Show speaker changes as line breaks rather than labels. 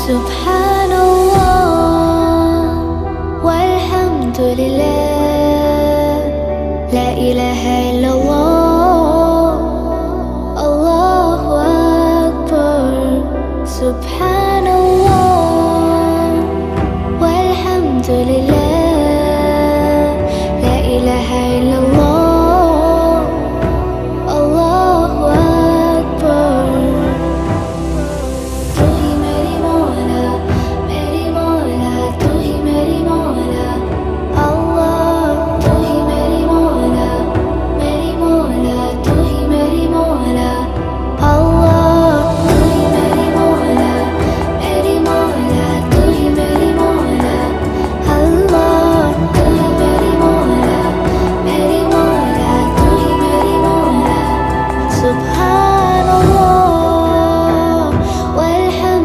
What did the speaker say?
سبحان الله والحمد لله، لا إله إلا الله، الله أكبر. سبحان